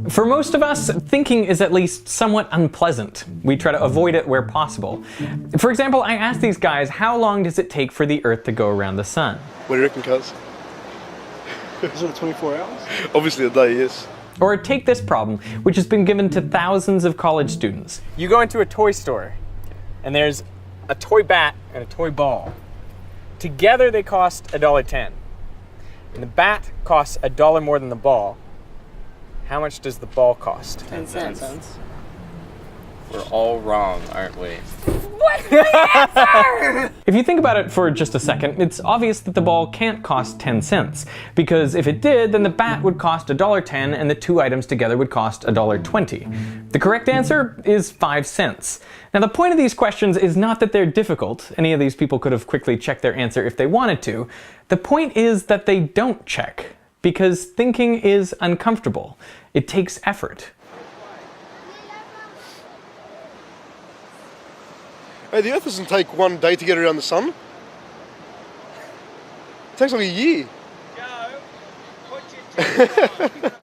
For most of us, thinking is at least somewhat unpleasant. We try to avoid it where possible. For example, I asked these guys, how long does it take for the Earth to go around the sun? What do you reckon, cuz? Is it 24 hours? Obviously a day, yes. Or take this problem, which has been given to thousands of college students. You go into a toy store, and there's a toy bat and a toy ball. Together they cost $1.10. And the bat costs $1 more than the ball. How much does the ball cost? 10 cents. We're all wrong, aren't we? What's the answer? If you think about it for just a second, it's obvious that the ball can't cost 10 cents. Because if it did, then the bat would cost $1.10 and the two items together would cost $1.20. The correct answer is 5 cents. Now the point of these questions is not that they're difficult. Any of these people could have quickly checked their answer if they wanted to. The point is that they don't check. Because thinking is uncomfortable. It takes effort. Hey, the Earth doesn't take one day to get around the sun. It takes like a year.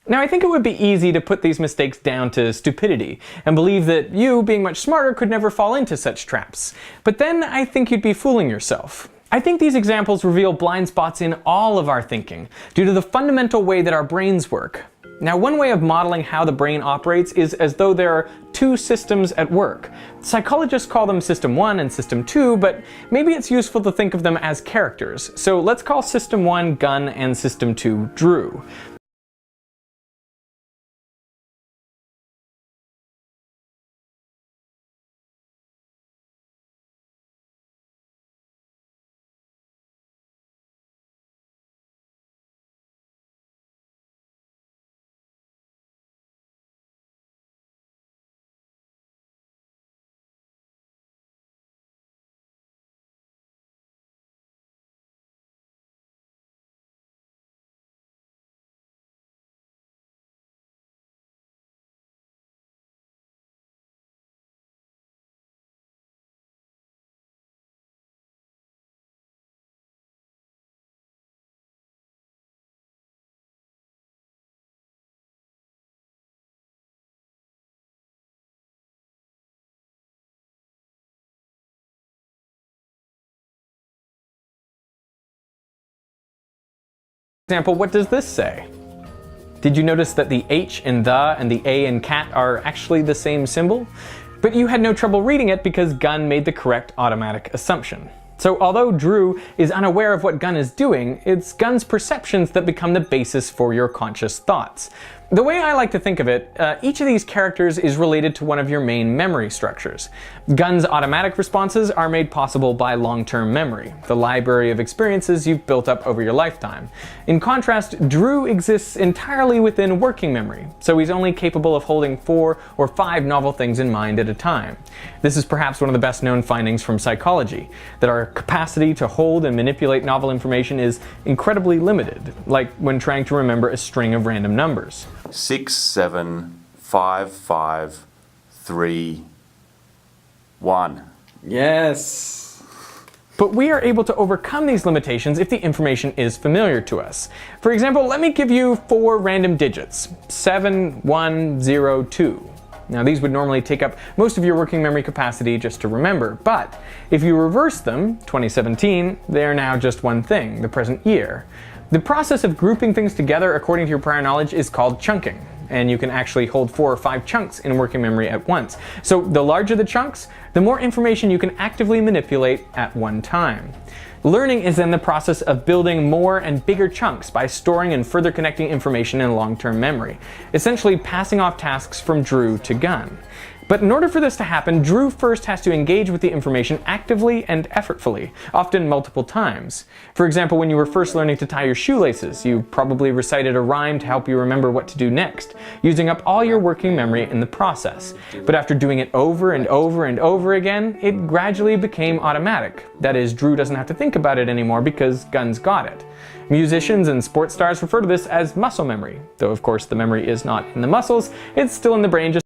Now I think it would be easy to put these mistakes down to stupidity and believe that you, being much smarter, could never fall into such traps. But then I think you'd be fooling yourself. I think these examples reveal blind spots in all of our thinking due to the fundamental way that our brains work. Now, one way of modeling how the brain operates is as though there are two systems at work. Psychologists call them System 1 and System 2, but maybe it's useful to think of them as characters. So let's call System 1 Gun and System 2 Drew. For example, what does this say? Did you notice that the H in the and the A in cat are actually the same symbol? But you had no trouble reading it because Gun made the correct automatic assumption. So although Drew is unaware of what Gun is doing, it's Gun's perceptions that become the basis for your conscious thoughts. The way I like to think of it, each of these characters is related to one of your main memory structures. Gun's automatic responses are made possible by long-term memory, the library of experiences you've built up over your lifetime. In contrast, Drew exists entirely within working memory, so he's only capable of holding 4 or 5 novel things in mind at a time. This is perhaps one of the best known findings from psychology, that our capacity to hold and manipulate novel information is incredibly limited, like when trying to remember a string of random numbers. 6, 7, 5, 5, 3, 1. Yes. But we are able to overcome these limitations if the information is familiar to us. For example, let me give you 4 random digits, 7, 1, 0, 2. Now these would normally take up most of your working memory capacity just to remember, but if you reverse them, 2017, they are now just one thing, the present year. The process of grouping things together according to your prior knowledge is called chunking, and you can actually hold 4 or 5 chunks in working memory at once. So the larger the chunks, the more information you can actively manipulate at one time. Learning is then the process of building more and bigger chunks by storing and further connecting information in long-term memory, essentially passing off tasks from Drew to Gun. But in order for this to happen, Drew first has to engage with the information actively and effortfully, often multiple times. For example, when you were first learning to tie your shoelaces, you probably recited a rhyme to help you remember what to do next, using up all your working memory in the process. But after doing it over and over and over again, it gradually became automatic. That is, Drew doesn't have to think about it anymore because Gun's got it. Musicians and sports stars refer to this as muscle memory, though of course the memory is not in the muscles, it's still in the brain, just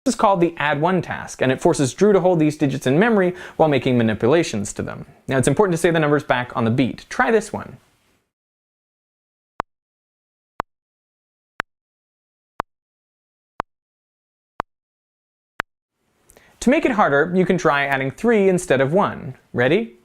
This is called the add 1 task, and it forces Drew to hold these digits in memory while making manipulations to them. Now it's important to say the numbers back on the beat. Try this one. To make it harder, you can try adding 3 instead of 1. Ready?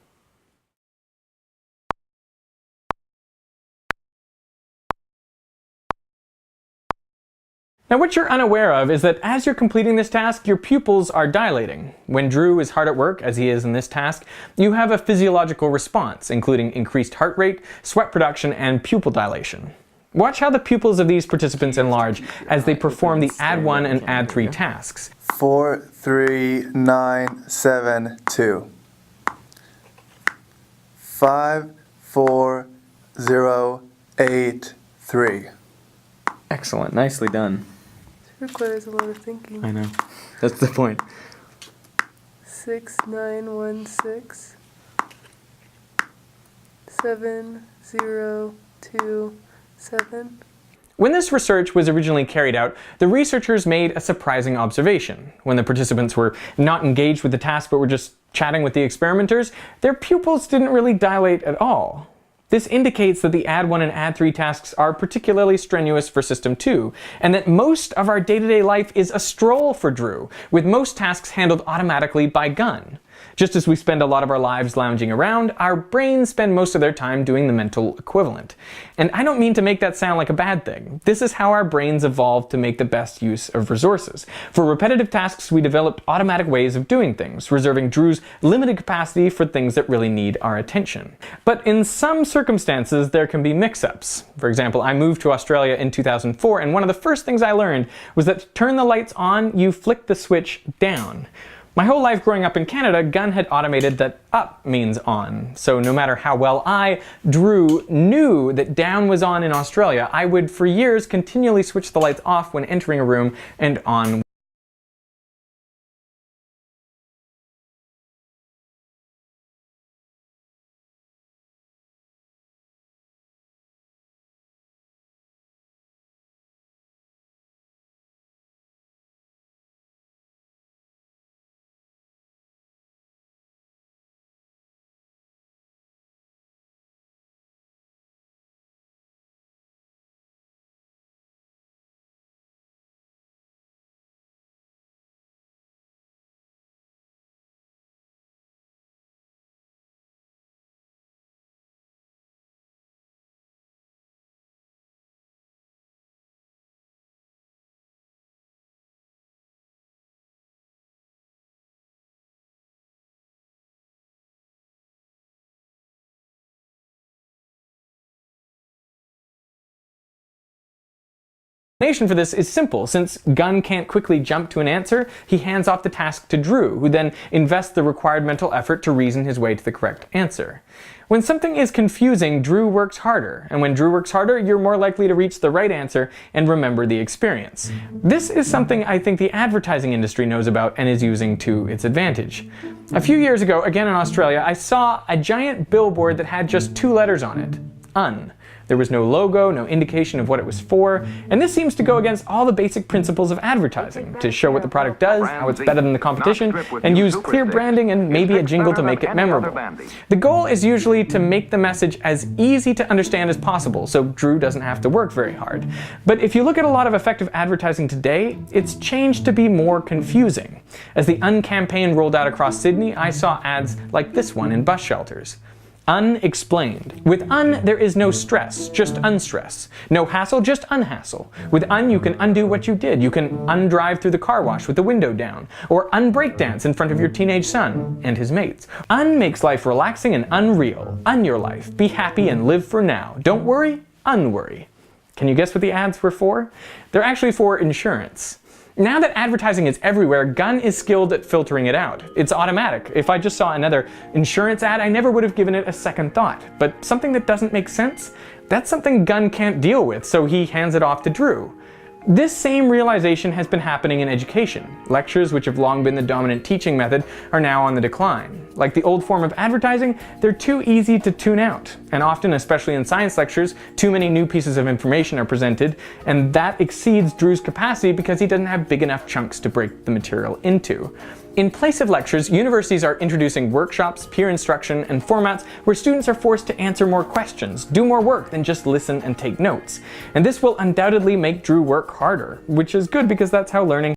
Now what you're unaware of is that as you're completing this task, your pupils are dilating. When Drew is hard at work, as he is in this task, you have a physiological response, including increased heart rate, sweat production, and pupil dilation. Watch how the pupils of these participants enlarge as they perform the add 1 and add 3 tasks. 4, 3, 9, 7, 2. 5, 4, 0, 8, 3. Excellent. Nicely done. Requires a lot of thinking. I know. That's the point. 6, 9, 1, 6. 7, 0, 2, 7. When this research was originally carried out, the researchers made a surprising observation. When the participants were not engaged with the task but were just chatting with the experimenters, their pupils didn't really dilate at all. This indicates that the add 1 and add 3 tasks are particularly strenuous for System 2, and that most of our day-to-day life is a stroll for Drew, with most tasks handled automatically by Gun. Just as we spend a lot of our lives lounging around, our brains spend most of their time doing the mental equivalent. And I don't mean to make that sound like a bad thing. This is how our brains evolved to make the best use of resources. For repetitive tasks, we developed automatic ways of doing things, reserving Drew's limited capacity for things that really need our attention. But in some circumstances, there can be mix-ups. For example, I moved to Australia in 2004, and one of the first things I learned was that to turn the lights on, you flick the switch down. My whole life growing up in Canada, Gun had automated that up means on. So no matter how well I, Drew, knew that down was on in Australia, I would for years continually switch the lights off when entering a room and on. The explanation for this is simple. Since Gun can't quickly jump to an answer, he hands off the task to Drew, who then invests the required mental effort to reason his way to the correct answer. When something is confusing, Drew works harder, and when Drew works harder, you're more likely to reach the right answer and remember the experience. This is something I think the advertising industry knows about and is using to its advantage. A few years ago, again in Australia, I saw a giant billboard that had just 2 letters on it, UN. There was no logo, no indication of what it was for, and this seems to go against all the basic principles of advertising, to show what the product does, how it's better than the competition, and use clear branding and maybe a jingle to make it memorable. The goal is usually to make the message as easy to understand as possible, so Drew doesn't have to work very hard. But if you look at a lot of effective advertising today, it's changed to be more confusing. As the UN campaign rolled out across Sydney, I saw ads like this one in bus shelters. Unexplained. With UN, there is no stress, just unstress. No hassle, just unhassle. With UN, you can undo what you did. You can undrive through the car wash with the window down, or unbreakdance in front of your teenage son and his mates. UN makes life relaxing and unreal. Un your life. Be happy and live for now. Don't worry, unworry. Can you guess what the ads were for? They're actually for insurance. Now that advertising is everywhere, Gun is skilled at filtering it out. It's automatic. If I just saw another insurance ad, I never would have given it a second thought. But something that doesn't make sense? That's something Gun can't deal with, so he hands it off to Drew. This same realization has been happening in education. Lectures, which have long been the dominant teaching method, are now on the decline. Like the old form of advertising, they're too easy to tune out. And often, especially in science lectures, too many new pieces of information are presented, and that exceeds Drew's capacity because he doesn't have big enough chunks to break the material into. In place of lectures, universities are introducing workshops, peer instruction, and formats where students are forced to answer more questions, do more work than just listen and take notes. And this will undoubtedly make Drew work harder, which is good because that's how learning